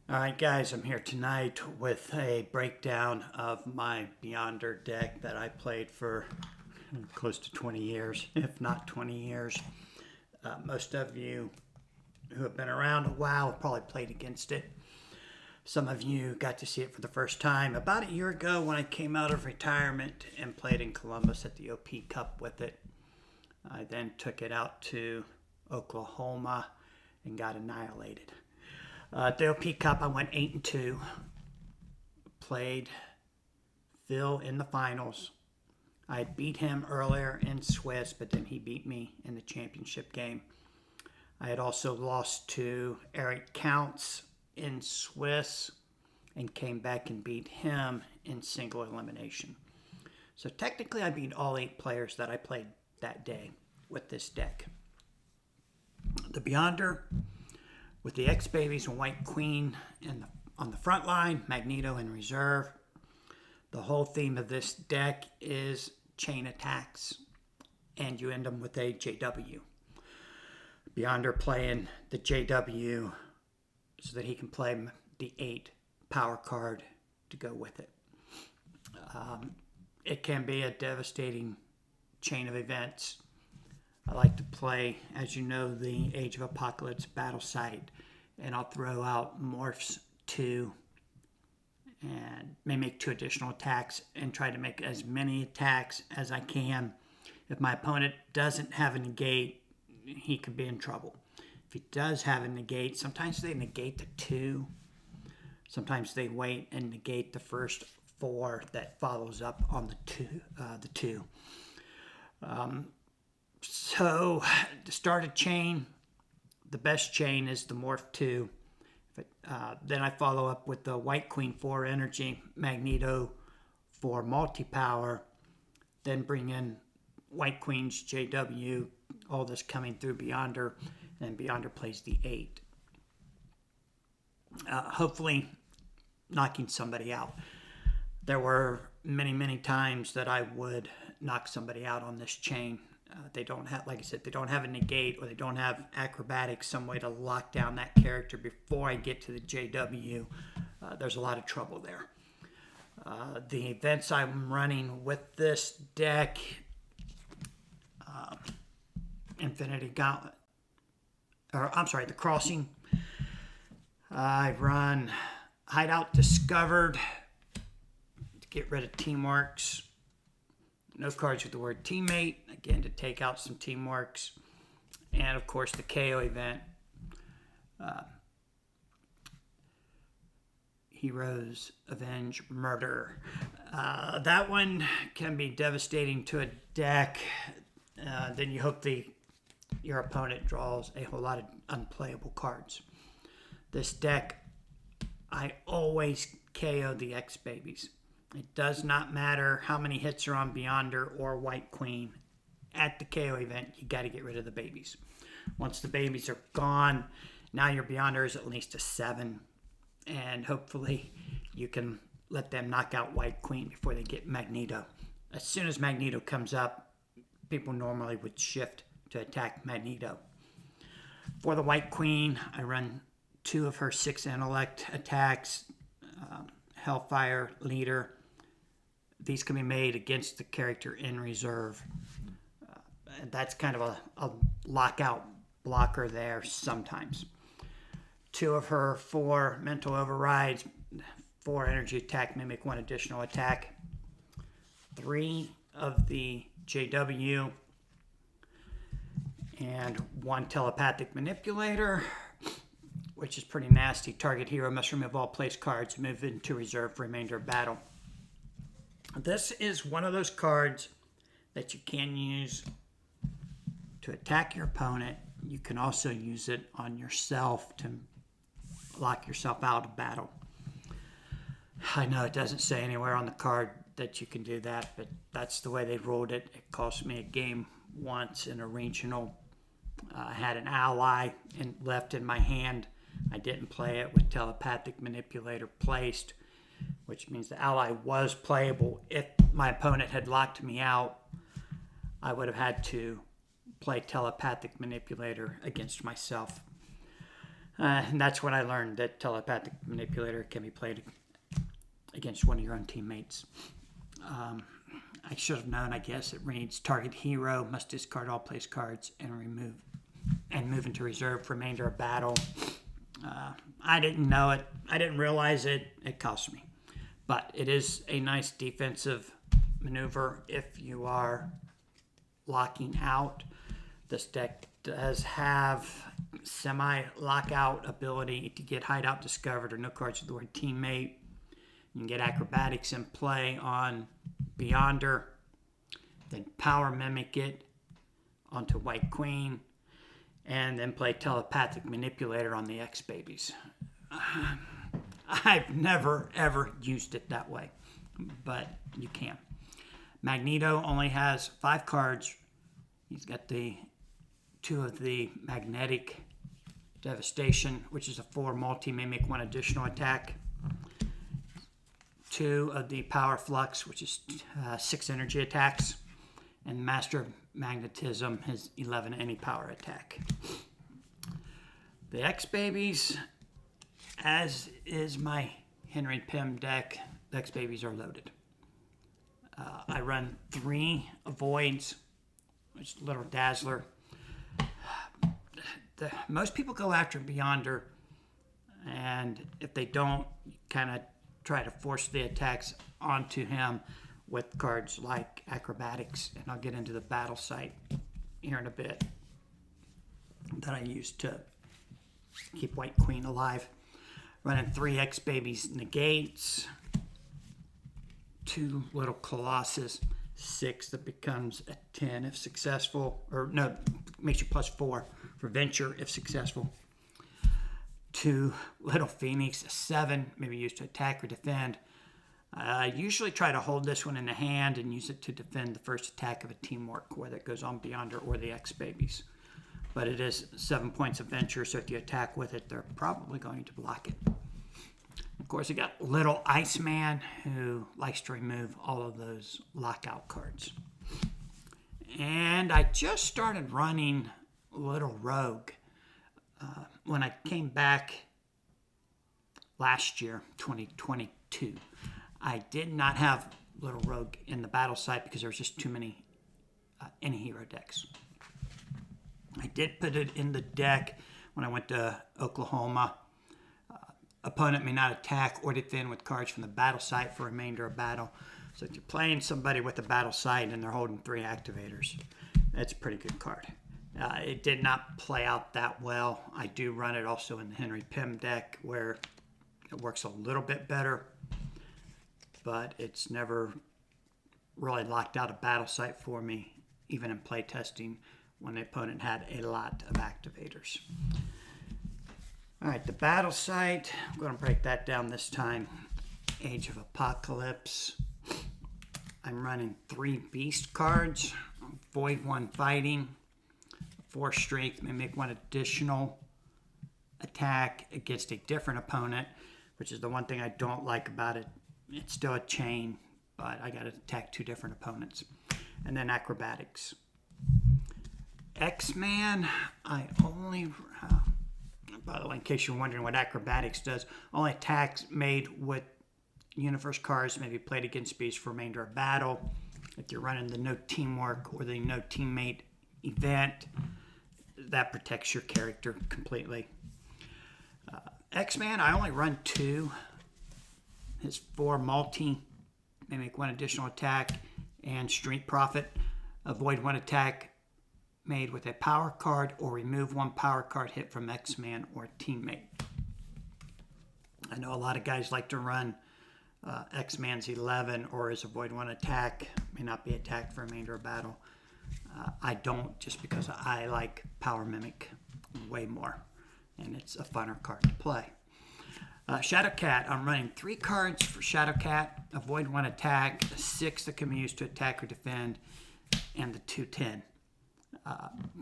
All right, guys, I'm here tonight with a breakdown of my Beyonder deck that I played for close to 20 years, if not 20 years. Most of you who have been around a while have probably played against it. Some of you got to see it for the first time about a year ago when I came out of retirement and played in Columbus at the OP Cup with it. I then took it out to Oklahoma and got annihilated. At the OP Cup, I went 8-2. Played Phil in the finals. I beat him earlier in Swiss, but then he beat me in the championship game. I had also lost to Eric Counts in Swiss and came back and beat him in single elimination. So technically, I beat all 8 players that I played that day with this deck. The Beyonder, with the X-Babies and White Queen on the front line, Magneto in reserve. The whole theme of this deck is chain attacks, and you end them with a JW. Beyonder playing the JW so that he can play the 8 power card to go with it. It can be a devastating chain of events. I like to play, as you know, the Age of Apocalypse battle site, and I'll throw out Morphs 2 and may make 2 additional attacks and try to make as many attacks as I can. If my opponent doesn't have a negate, he could be in trouble. If he does have a negate, sometimes they negate the 2. Sometimes they wait and negate the first 4 that follows up on the 2. So to start a chain, the best chain is the Morph 2. Then I follow up with the White Queen 4 energy, Magneto for multi-power, then bring in White Queen's JW, all this coming through Beyonder, and Beyonder plays the 8. Hopefully knocking somebody out. There were many times that I would knock somebody out on this chain. They don't have, like I said, they don't have a negate or they don't have acrobatics, some way to lock down that character before I get to the JW. There's a lot of trouble there. The events I'm running with this deck, Infinity Gauntlet, the Crossing. I run Hideout Discovered to get rid of Teamworks. No cards with the word teammate, again, to take out some teamworks. And, of course, the KO event. Heroes Avenge Murder. That one can be devastating to a deck. Then you hope your opponent draws a whole lot of unplayable cards. This deck, I always KO the X-Babies. It does not matter how many hits are on Beyonder or White Queen. At the KO event, you got to get rid of the babies. Once the babies are gone, now your Beyonder is at least a 7. And hopefully you can let them knock out White Queen before they get Magneto. As soon as Magneto comes up, people normally would shift to attack Magneto. For the White Queen, I run 2 of her 6 intellect attacks. Hellfire Leader. These can be made against the character in reserve. And that's kind of a lockout blocker there sometimes. 2 of her 4 mental overrides, 4 energy attack, mimic 1 additional attack. 3 of the JW and 1 telepathic manipulator, which is pretty nasty. Target hero must remove all place cards and move into reserve for remainder of battle. This is one of those cards that you can use to attack your opponent. You can also use it on yourself to lock yourself out of battle. I know it doesn't say anywhere on the card that you can do that, but that's the way they ruled it. It cost me a game once in a regional. I had an ally left in my hand. I didn't play it with telepathic manipulator placed, which means the ally was playable. If my opponent had locked me out, I would have had to play telepathic manipulator against myself. And that's when I learned that telepathic manipulator can be played against one of your own teammates. I should have known, I guess. It reads, target hero must discard all place cards and move into reserve for remainder of battle. I didn't know it. I didn't realize it. It cost me. But it is a nice defensive maneuver if you are locking out. This deck does have semi-lockout ability to get hideout discovered or no cards with the word teammate. You can get acrobatics in play on Beyonder, then power mimic it onto White Queen, and then play telepathic manipulator on the X babies. I've never ever used it that way, but you can. Magneto only has 5 cards. He's got the 2 of the magnetic devastation, which is a 4 multi-mimic, 1 additional attack. 2 of the power flux, which is 6 energy attacks. And Master of Magnetism has 11 any power attack. The X babies, as is my Henry Pym deck, the X babies are loaded. I run 3 avoids, which is a little dazzler. Most people go after Beyonder, and if they don't, you kind of try to force the attacks onto him with cards like acrobatics, and I'll get into the battle site here in a bit that I use to keep White Queen alive. Running 3 X babies negates, 2 little colossus, 6 that becomes a 10 if successful, or no, makes you +4 for venture if successful. 2 little phoenix, a 7, maybe used to attack or defend. I usually try to hold this one in the hand and use it to defend the first attack of a teamwork, whether it goes on Beyonder or the X babies. But it is 7 points of venture, so if you attack with it, they're probably going to block it. Of course, you got little Iceman, who likes to remove all of those lockout cards. And I just started running Little Rogue. When I came back last year, 2022, I did not have Little Rogue in the battle site because there was just too many any hero decks. I did put it in the deck when I went to Oklahoma. Opponent may not attack or defend with cards from the battle site for remainder of battle. So if you're playing somebody with a battle site and they're holding 3 activators, that's a pretty good card. It did not play out that well. I do run it also in the Henry Pym deck where it works a little bit better, but it's never really locked out a battle site for me, even in play testing when the opponent had a lot of activators. All right, the battle site, I'm going to break that down this time. Age of Apocalypse. I'm running 3 beast cards. Void 1 fighting. 4 strength, may make 1 additional attack against a different opponent, which is the one thing I don't like about it. It's still a chain, but I got to attack 2 different opponents. And then acrobatics. X-Man, I only, by the way, in case you're wondering what acrobatics does, only attacks made with universe cards may be played against beasts for remainder of battle. If you're running the no teamwork or the no teammate event, that protects your character completely. X-Man, I only run 2. His 4 multi, may make 1 additional attack, and Street Profit. Avoid 1 attack made with a power card or remove 1 power card hit from X-Man or teammate. I know a lot of guys like to run X-Man's 11 or his avoid 1 attack, may not be attacked for remainder of battle. I don't, just because I like Power Mimic way more, and it's a funner card to play. Shadowcat, I'm running 3 cards for Shadowcat, avoid 1 attack, a 6 that can be used to attack or defend, and the 210.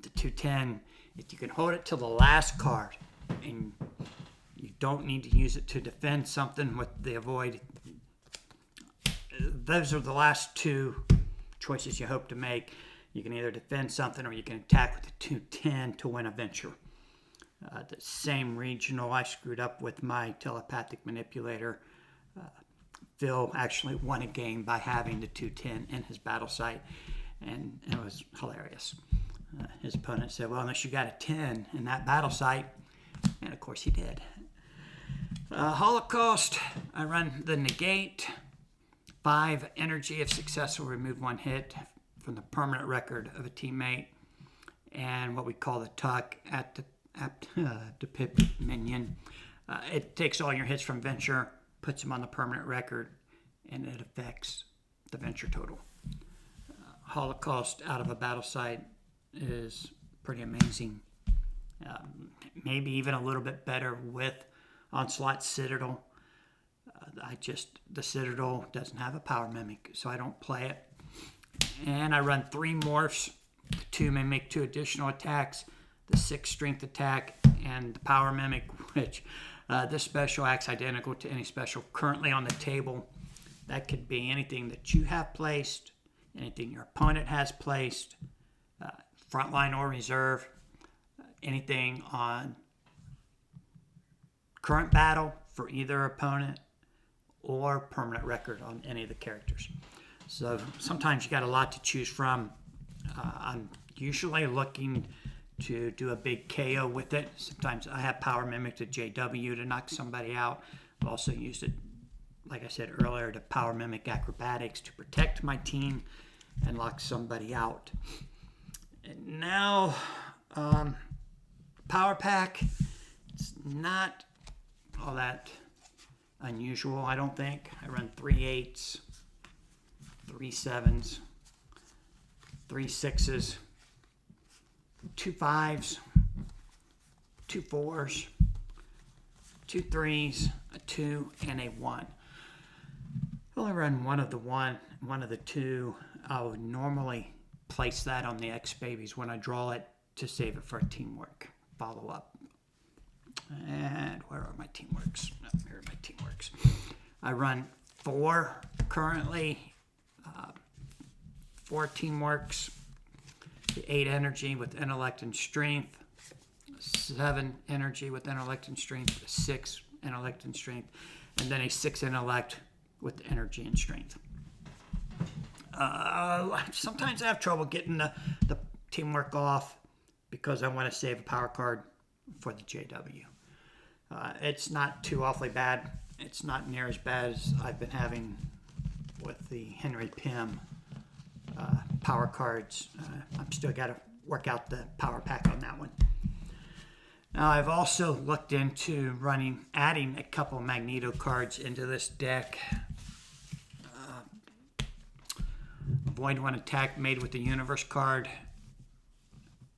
The 210, if you can hold it till the last card, and you don't need to use it to defend something with the avoid, those are the last 2 choices you hope to make. You can either defend something or you can attack with the 210 to win a venture. The same regional I screwed up with my telepathic manipulator. Phil actually won a game by having the 210 in his battle site, and it was hilarious. His opponent said, well, unless you got a 10 in that battle site, and of course he did. Holocaust, I run the negate. 5 energy. If successful, remove 1 hit from the permanent record of a teammate. And what we call the tuck at the pip minion. It takes all your hits from Venture, puts them on the permanent record, and it affects the Venture total. Holocaust out of a battle site is pretty amazing. Maybe even a little bit better with Onslaught Citadel. The Citadel doesn't have a power mimic, so I don't play it. And I run 3 morphs, 2 mimic, 2 additional attacks, the 6 strength attack, and the power mimic, which this special acts identical to any special currently on the table. That could be anything that you have placed, anything your opponent has placed, frontline or reserve, anything on current battle for either opponent, or permanent record on any of the characters. So sometimes you got a lot to choose from. I'm usually looking to do a big KO with it. Sometimes I have power mimic to JW to knock somebody out. I've also used it, like I said earlier, to power mimic acrobatics to protect my team and lock somebody out. And now, power pack, it's not all that unusual, I don't think. I run 3 8s, 3 7s, 3 6s, 2 5s, 2 4s, 2 3s, a 2, and a 1. I only run one of the 2. I would normally place that on the X Babies when I draw it to save it for a teamwork follow-up. And where are my teamworks? Oh, here are my teamworks. I run 4 currently, 4 teamworks, the 8 energy with intellect and strength, 7 energy with intellect and strength, 6 intellect and strength, and then a 6 intellect with energy and strength. Sometimes I have trouble getting the teamwork off because I want to save a power card for the JW. It's not too awfully bad. It's not near as bad as I've been having with the Henry Pym power cards. I've still got to work out the power pack on that one. Now I've also looked into adding a couple Magneto cards into this deck. Avoid 1 attack made with the Universe card.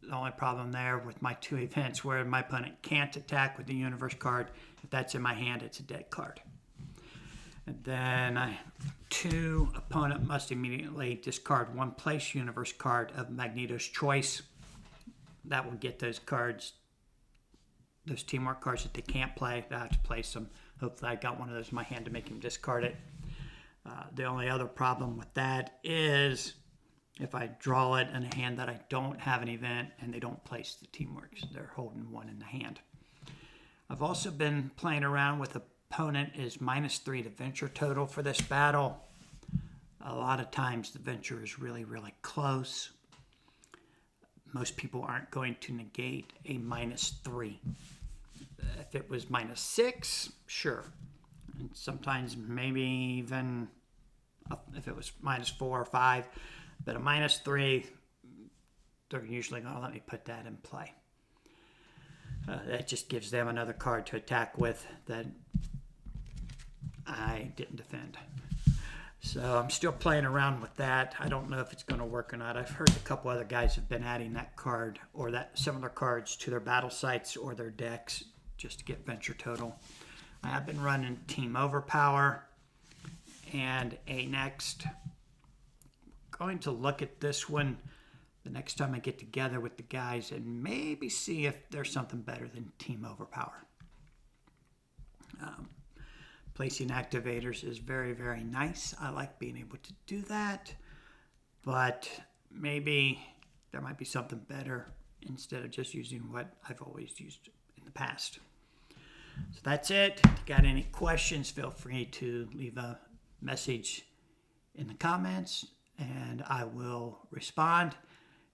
The only problem there with my 2 events where my opponent can't attack with the Universe card. If that's in my hand, it's a dead card. And then 2, opponent must immediately discard 1 place Universe card of Magneto's choice. That will get those cards, those teamwork cards that they can't play. I have to place them. Hopefully I got one of those in my hand to make him discard it. The only other problem with that is if I draw it in a hand that I don't have an event and they don't place the teamworks, they're holding 1 in the hand. I've also been playing around with opponent is -3 to Venture total for this battle. A lot of times the Venture is really, really close. Most people aren't going to negate a -3. If it was -6, sure. And sometimes maybe even if it was -4 or 5. But a -3, they're usually going to let me put that in play. That just gives them another card to attack with that I didn't defend. So I'm still playing around with that. I don't know if it's going to work or not. I've heard a couple other guys have been adding that card or that similar cards to their battle sites or their decks just to get Venture total. I have been running Team Overpower and a next. Going to look at this one the next time I get together with the guys and maybe see if there's something better than Team Overpower. Placing activators is very, very nice. I like being able to do that, but maybe there might be something better instead of just using what I've always used in the past. So that's it. If you got any questions, feel free to leave a message in the comments and I will respond.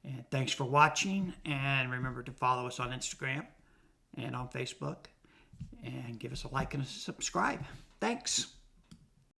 And thanks for watching, and remember to follow us on Instagram and on Facebook, and give us a like and a subscribe. Thanks.